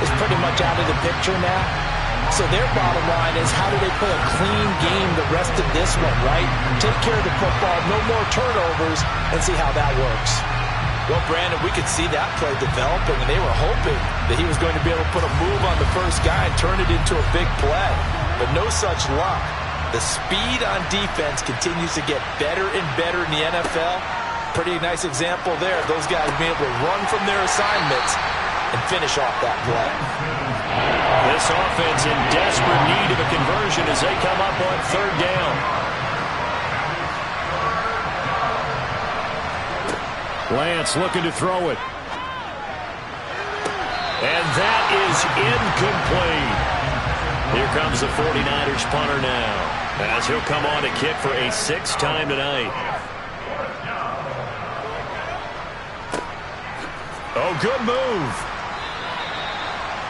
is pretty much out of the picture now. So their bottom line is, how do they play a clean game the rest of this one, right? Take care of the football, no more turnovers, and see how that works. Well, Brandon, we could see that play developing, and they were hoping that he was going to be able to put a move on the first guy and turn it into a big play. But no such luck. The speed on defense continues to get better and better in the NFL. Pretty nice example there. Those guys being able to run from their assignments and finish off that play. This offense in desperate need of a conversion as they come up on third down. Lance looking to throw it. And that is incomplete. Here comes the 49ers punter now, as he'll come on to kick for a sixth time tonight. Oh, good move.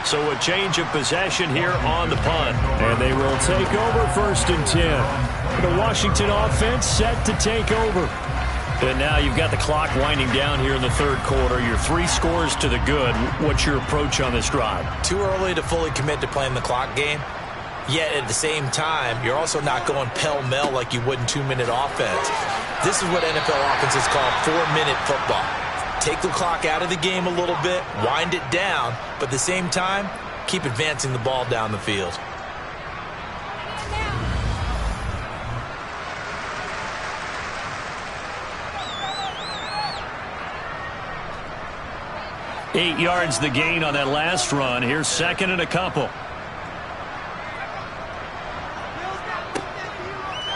So a change of possession here on the punt. And they will take over 1st and 10. The Washington offense set to take over. And now you've got the clock winding down here in the third quarter. You're 3 scores to the good. What's your approach on this drive? Too early to fully commit to playing the clock game. Yet at the same time, you're also not going pell-mell like you would in 2-minute offense. This is what NFL offenses call 4-minute football. Take the clock out of the game a little bit, wind it down, but at the same time, keep advancing the ball down the field. Eight yards the gain on that last run. Here's second and a couple.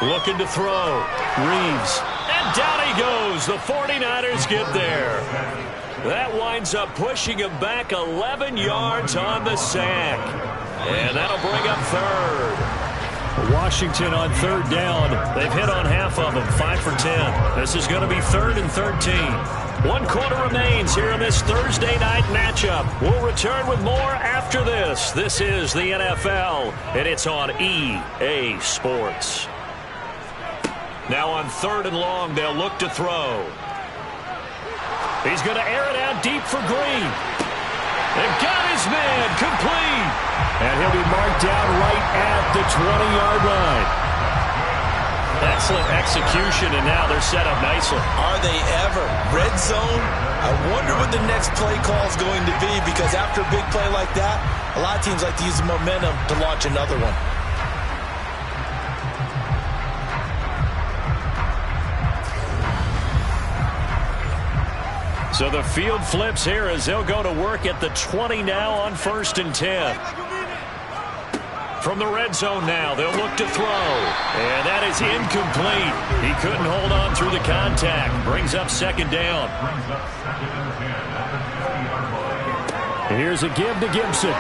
Looking to throw. Reeves. And down he goes. The 49ers get there. That winds up pushing him back 11 yards on the sack. And that'll bring up third. Washington on third down. They've hit on half of them, 5 for 10. This is going to be 3rd and 13. 1 quarter remains here in this Thursday night matchup. We'll return with more after this. This is the NFL, and it's on EA Sports. Now on 3rd and long, they'll look to throw. He's going to air it out deep for Green. They've got his man complete. And he'll be marked down right at the 20-yard line. Excellent execution, and now they're set up nicely. Are they ever? Red zone? I wonder what the next play call is going to be, because after a big play like that, a lot of teams like to use the momentum to launch another one. So the field flips here as they'll go to work at the 20 now on 1st and 10. From the red zone now, they'll look to throw. And that is incomplete. He couldn't hold on through the contact. Brings up 2nd down. Here's a give to Gibson.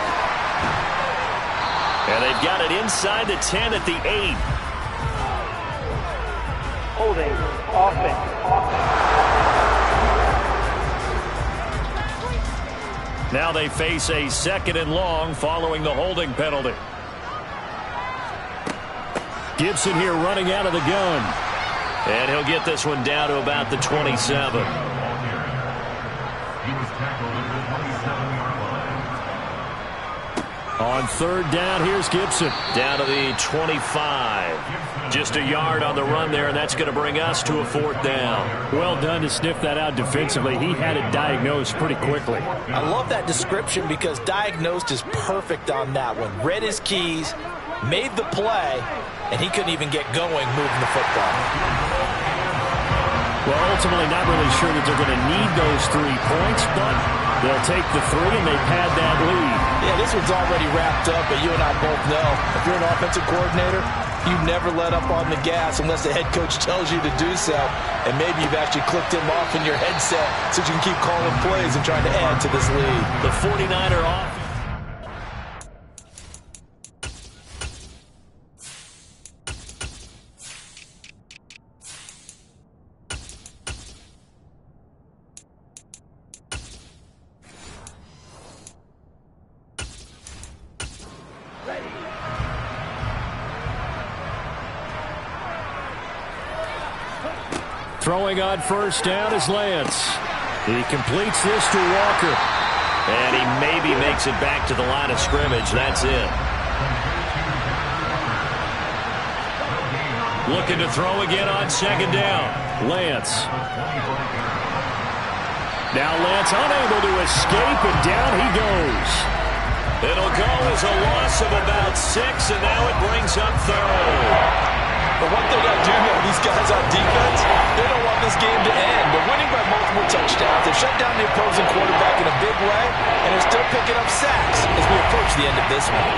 And they've got it inside the 10 at the 8. Holding. Offense. Now they face a 2nd and long following the holding penalty. Gibson here running out of the gun. And he'll get this one down to about the 27. On 3rd down, here's Gibson. Down to the 25. Just a yard on the run there, and that's going to bring us to a 4th down. Well done to sniff that out defensively. He had it diagnosed pretty quickly. I love that description, because diagnosed is perfect on that one. Read his keys, made the play, and he couldn't even get going moving the football. Well, ultimately not really sure that they're going to need those 3 points, but they'll take the 3 and they pad that lead. Yeah, this one's already wrapped up, but you and I both know, if you're an offensive coordinator, you never let up on the gas unless the head coach tells you to do so. And maybe you've actually clicked him off in your headset so you can keep calling plays and trying to add to this lead. The 49er offense. Throwing on first down is Lance. He completes this to Walker. And he maybe makes it back to the line of scrimmage. That's it. Looking to throw again on second down. Lance. Now Lance unable to escape, and down he goes. It'll go as a loss of about 6, and now it brings up third. But what they got to do here, these guys on defense, they don't want this game to end. They're winning by multiple touchdowns. They've shut down the opposing quarterback in a big way, and they're still picking up sacks as we approach the end of this one.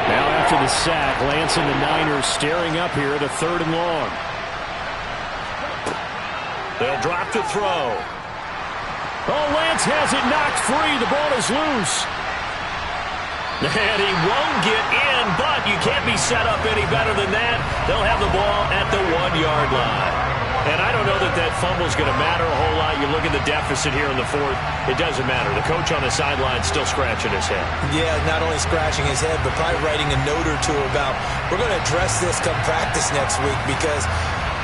Now after the sack, Lance and the Niners staring up here at a 3rd and long. They'll drop to throw. Oh, Lance has it knocked free. The ball is loose. And he won't get in, but you can't be set up any better than that. They'll have the ball at the 1-yard line. And I don't know that that fumble is going to matter a whole lot. You look at the deficit here in the 4th. It doesn't matter. The coach on the sideline still scratching his head. Yeah, not only scratching his head, but probably writing a note or two about, we're going to address this come practice next week, because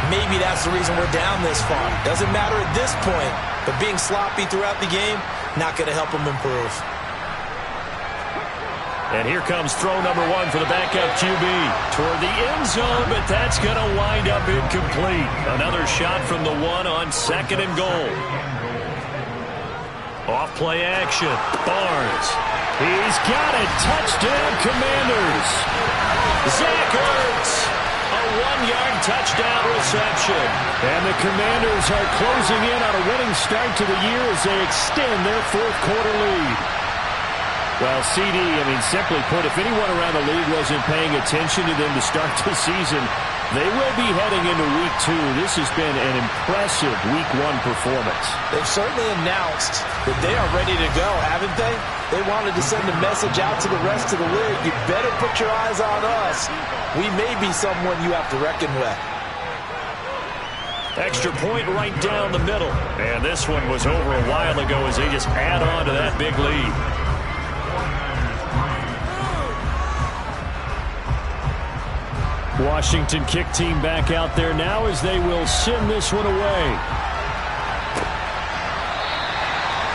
maybe that's the reason we're down this far. Doesn't matter at this point, but being sloppy throughout the game, not going to help him improve. And here comes throw number 1 for the backup QB toward the end zone, but that's going to wind up incomplete. Another shot from the 1 on 2nd and goal. Off play action. Barnes. He's got it. Touchdown, Commanders. Zach Ertz. A 1-yard touchdown reception. And the Commanders are closing in on a winning start to the year as they extend their 4th quarter lead. Well, CD, simply put, if anyone around the league wasn't paying attention to them to start the season, they will be heading into Week 2. This has been an impressive Week 1 performance. They've certainly announced that they are ready to go, haven't they? They wanted to send a message out to the rest of the league. You better put your eyes on us. We may be someone you have to reckon with. Extra point right down the middle. And this one was over a while ago as they just add on to that big lead. Washington kick team back out there now as they will send this one away.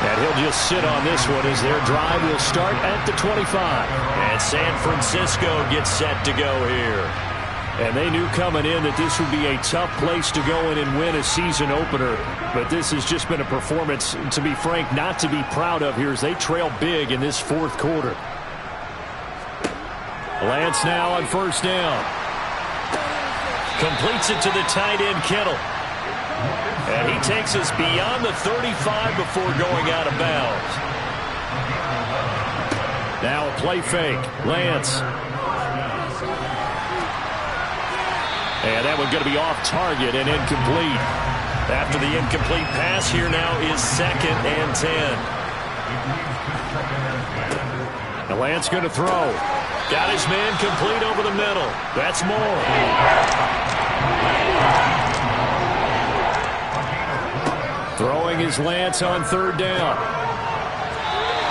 And he'll just sit on this one as their drive will start at the 25. And San Francisco gets set to go here. And they knew coming in that this would be a tough place to go in and win a season opener. But this has just been a performance, to be frank, not to be proud of here as they trail big in this 4th quarter. Lance now on first down. Completes it to the tight end, Kittle. And he takes us beyond the 35 before going out of bounds. Now a play fake. Lance. And that one going to be off target and incomplete. After the incomplete pass, here now is 2nd and 10. And Lance going to throw. Got his man complete over the middle. That's Moore. Throwing is Lance on 3rd down.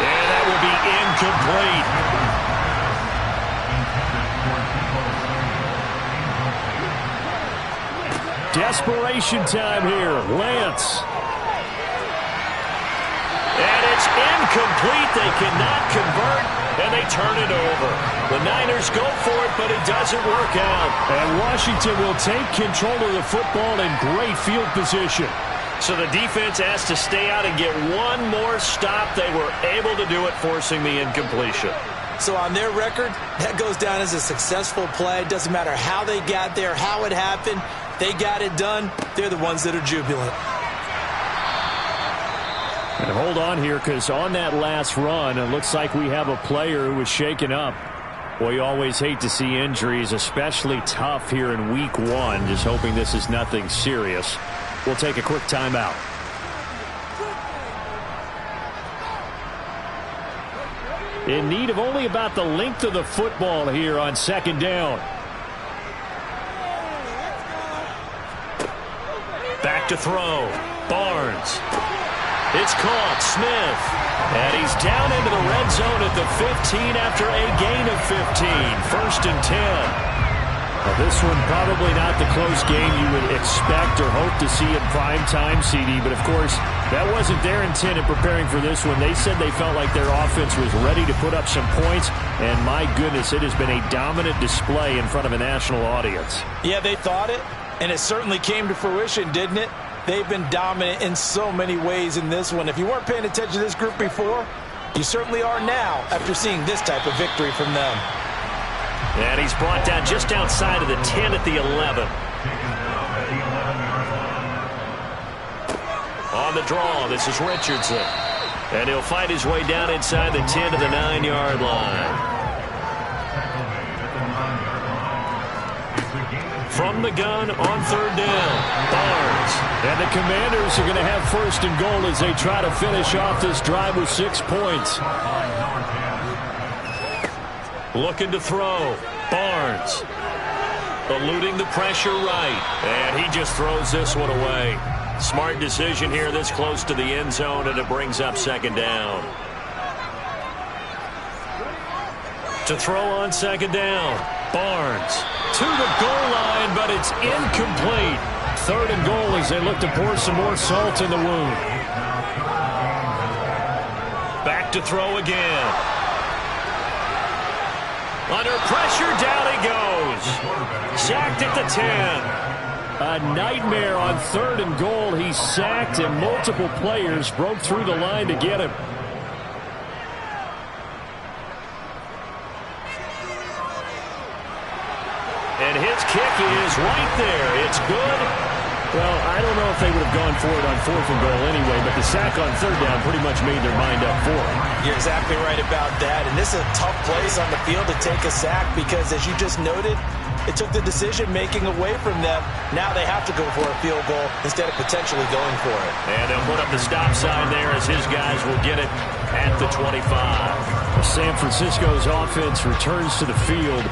And that will be incomplete. Desperation time here. Lance. And it's incomplete. They cannot convert, and they turn it over. The Niners go for it, but it doesn't work out. And Washington will take control of the football in great field position. So the defense has to stay out and get one more stop. They were able to do it, forcing the incompletion. So on their record, that goes down as a successful play. Doesn't matter how they got there, how it happened. They got it done. They're the ones that are jubilant. And hold on here, because on that last run, it looks like we have a player who was shaken up. Well, you always hate to see injuries, especially tough here in Week 1. Just hoping this is nothing serious. We'll take a quick timeout. In need of only about the length of the football here on 2nd down. Back to throw. Barnes. It's caught. Smith. And he's down into the red zone at the 15 after a gain of 15. 1st and 10. Well, this one probably not the close game you would expect or hope to see in prime time, CD. But, of course, that wasn't their intent in preparing for this one. They said they felt like their offense was ready to put up some points. And, my goodness, it has been a dominant display in front of a national audience. Yeah, they thought it, and it certainly came to fruition, didn't it? They've been dominant in so many ways in this one. If you weren't paying attention to this group before, you certainly are now after seeing this type of victory from them. And he's brought down just outside of the 10 at the 11. On the draw, this is Richardson. And he'll fight his way down inside the 10 to the 9-yard line. From the gun on third down, Barnes. And the Commanders are going to have first and goal as they try to finish off this drive with 6 points. Looking to throw. Barnes. Eluding the pressure right. And he just throws this one away. Smart decision here this close to the end zone, and it brings up second down. To throw on second down. Barnes. To the goal line, but it's incomplete. Third and goal as they look to pour some more salt in the wound. Back to throw again. Under pressure, down he goes. Sacked at the 10. A nightmare on third and goal. He's sacked, and multiple players broke through the line to get him. And his kick is right there. It's good. Well, I don't know if they would have gone for it on fourth and goal anyway, but the sack on third down pretty much made their mind up for it. You're exactly right about that. And this is a tough place on the field to take a sack because, as you just noted, it took the decision-making away from them. Now they have to go for a field goal instead of potentially going for it. And they'll put up the stop sign there as his guys will get it at the 25. San Francisco's offense returns to the field.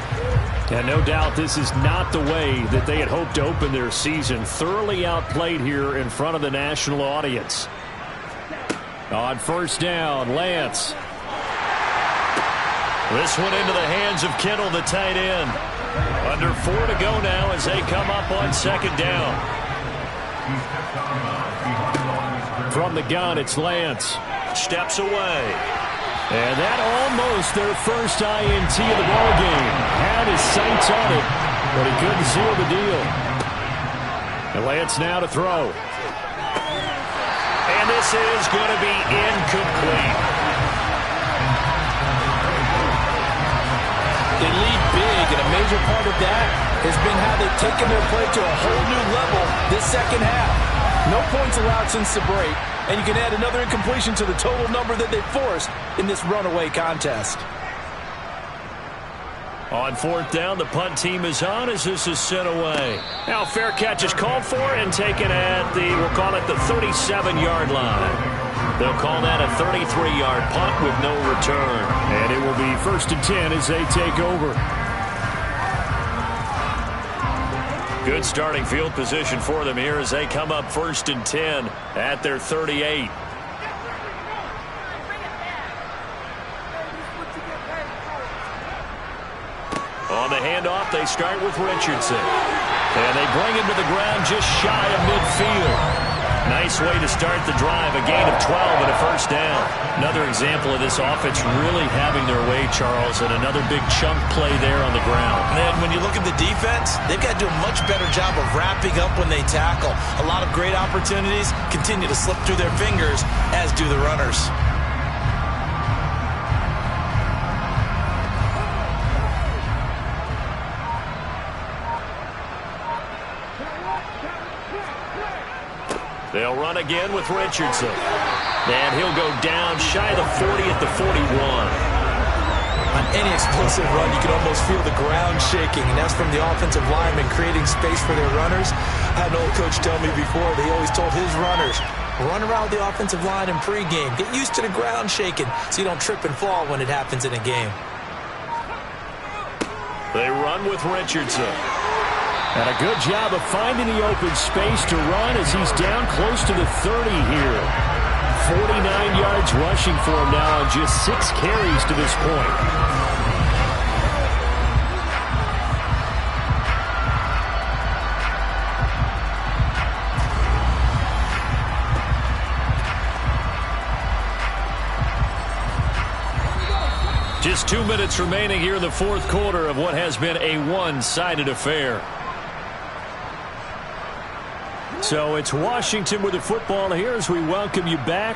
And no doubt this is not the way that they had hoped to open their season. Thoroughly outplayed here in front of the national audience. On first down, Lance. This one into the hands of Kittle, the tight end. Under 4 to go now as they come up on second down. From the gun, it's Lance. Steps away. And that almost their first INT of the ballgame. Had his sights on it, but he couldn't seal the deal. And Lance now to throw. And this is going to be incomplete. They lead big, and a major part of that has been how they've taken their play to a whole new level this second half. No points allowed since the break, and you can add another incompletion to the total number that they forced in this runaway contest. On fourth down, the punt team is on as this is sent away. Now fair catch is called for and taken at the, we'll call it the 37-yard line. They'll call that a 33-yard punt with no return. And it will be first and 10 as they take over. Good starting field position for them here as they come up first and 10 at their 38. On the handoff, they start with Richardson. And they bring him to the ground just shy of midfield. Nice way to start the drive, a gain of 12 and a first down. Another example of this offense really having their way, Charles, and another big chunk play there on the ground. And when you look at the defense, they've got to do a much better job of wrapping up when they tackle. A lot of great opportunities continue to slip through their fingers, as do the runners. They'll run again with Richardson. And he'll go down shy of the 40 at the 41. On any explosive run, you can almost feel the ground shaking, and that's from the offensive linemen creating space for their runners. I had an old coach tell me before, they always told his runners, run around the offensive line in pregame. Get used to the ground shaking so you don't trip and fall when it happens in a game. They run with Richardson. And a good job of finding the open space to run as he's down close to the 30 here. 49 yards rushing for him now on just 6 carries to this point. Just 2 minutes remaining here in the fourth quarter of what has been a one-sided affair. So it's Washington with the football here as we welcome you back.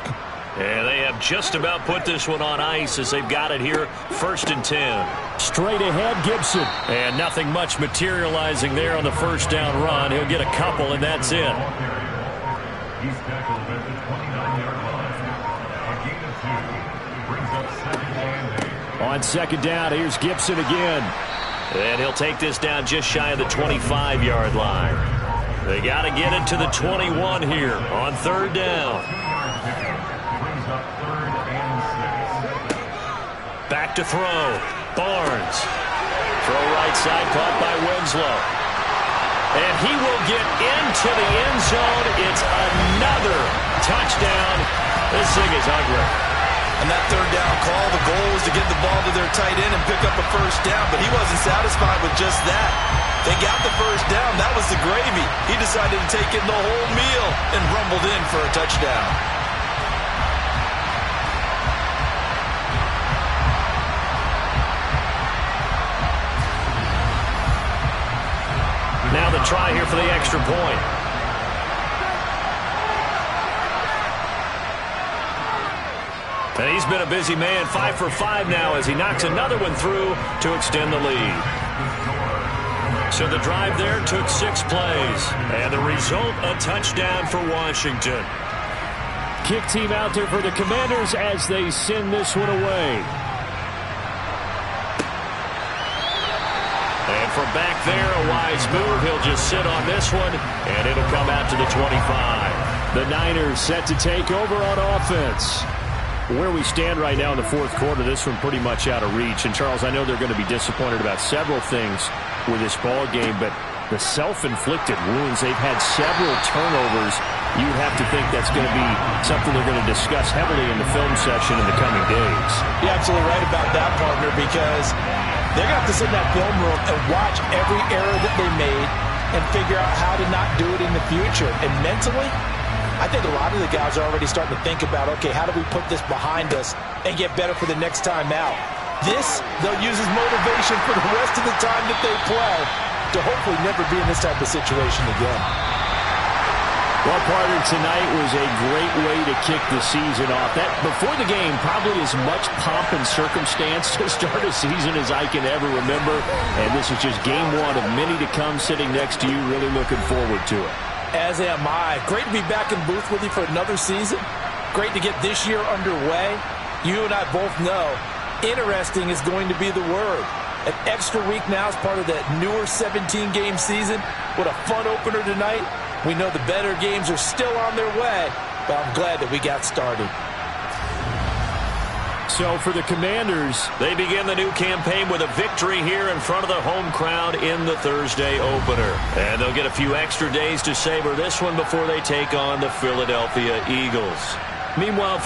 And they have just about put this one on ice as they've got it here, 1st and 10. Straight ahead, Gibson. And nothing much materializing there on the first down run. He'll get a couple, and that's it. He's tackled at the 29-yard line. A gain of 2 brings up 2nd and 8. On 2nd down, here's Gibson again. And he'll take this down just shy of the 25-yard line. They got to get it to the 21 here on 3rd down. Back to throw. Barnes. Throw right side, caught by Winslow. And he will get into the end zone. It's another touchdown. This thing is ugly. And that 3rd down call, the goal was to get the ball to their tight end and pick up a 1st down, but he wasn't satisfied with just that. They got the 1st down. That was the gravy. He decided to take in the whole meal and rumbled in for a touchdown. Now the try here for the extra point. And he's been a busy man, 5 for 5 now as he knocks another one through to extend the lead. So the drive there took 6 plays. And the result, a touchdown for Washington. Kick team out there for the Commanders as they send this one away. And from back there, a wise move. He'll just sit on this one, and it'll come out to the 25. The Niners set to take over on offense. Where we stand right now in the fourth quarter, this one pretty much out of reach. And, Charles, I know they're going to be disappointed about several things with this ball game, but the self-inflicted wounds, they've had several turnovers. You have to think that's going to be something they're going to discuss heavily in the film session in the coming days. You're absolutely right about that, partner, because they're going to have to sit in that film room and watch every error that they made and figure out how to not do it in the future. And mentally, I think a lot of the guys are already starting to think about, okay, how do we put this behind us and get better for the next time out? This, they'll use as motivation for the rest of the time that they play to hopefully never be in this type of situation again. Well, partner, tonight was a great way to kick the season off. That, before the game, probably as much pomp and circumstance to start a season as I can ever remember. And this is just game one of many to come sitting next to you. Really looking forward to it. As am I. Great to be back in booth with you for another season. Great to get this year underway. You and I both know interesting is going to be the word. An extra week now as part of that newer 17-game season. What a fun opener tonight. We know the better games are still on their way, but I'm glad that we got started. So for the Commanders, they begin the new campaign with a victory here in front of the home crowd in the Thursday opener. And they'll get a few extra days to savor this one before they take on the Philadelphia Eagles. Meanwhile, for